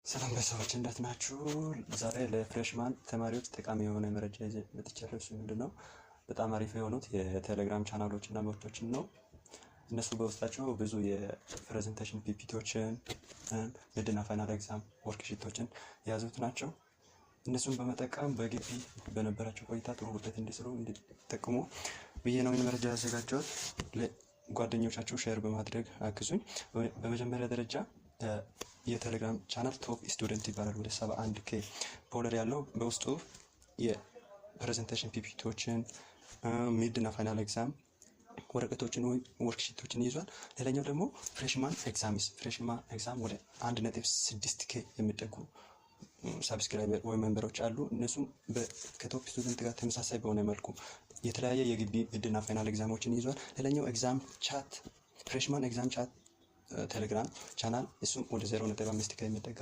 ሰላም በሰዎች እንዴት ናችሁ? ዛሬ ለፍሬሽማን ተማሪዎች ጠቃሚ የሆነ መረጃ ይዤ መጥቻለሁ። እሱ ምንድነው? በጣም አሪፍ የሆኑት የቴሌግራም ቻናሎች እና ኖቶችን ነው። እነሱ በውስጣቸው ብዙ የፕሬዘንቴሽን ፒፒቲዎችን ሚድና ፋይናል ኤግዛም ወርክሺቶችን የያዙት ናቸው። እነሱን በመጠቀም በግቢ በነበራቸው ቆይታ ጥሩ ውጤት እንዲሰሩ እንዲጠቅሙ ብዬ ነው መረጃ ያዘጋጀሁት። ለጓደኞቻችሁ ሼር በማድረግ አግዙኝ። በመጀመሪያ ደረጃ የቴሌግራም ቻናል ቶፕ ስቱደንት ይባላል። ወደ 71K ፎሎወር ያለው በውስጡ የፕሬዘንቴሽን ፒፒቲዎችን ሚድና ፋይናል ኤግዛም ወረቀቶችን ወይ ወርክሺቶችን ይዟል። ሌላኛው ደግሞ ፍሬሽማን ኤግዛም ወደ 1.6K የሚጠጉ ሳብስክራይበር ወይ ሜምበሮች አሉ። እነሱም ከቶፕ ስቱደንት ጋር ተመሳሳይ በሆነ መልኩ የተለያየ የግቢ ሚድና ፋይናል ኤግዛሞችን ይዟል። ሌላኛው ኤግዛም ቻት ፍሬሽማን ኤግዛም ቻት ቴሌግራም ቻናል እሱም ወደ 0.5K የሚጠጋ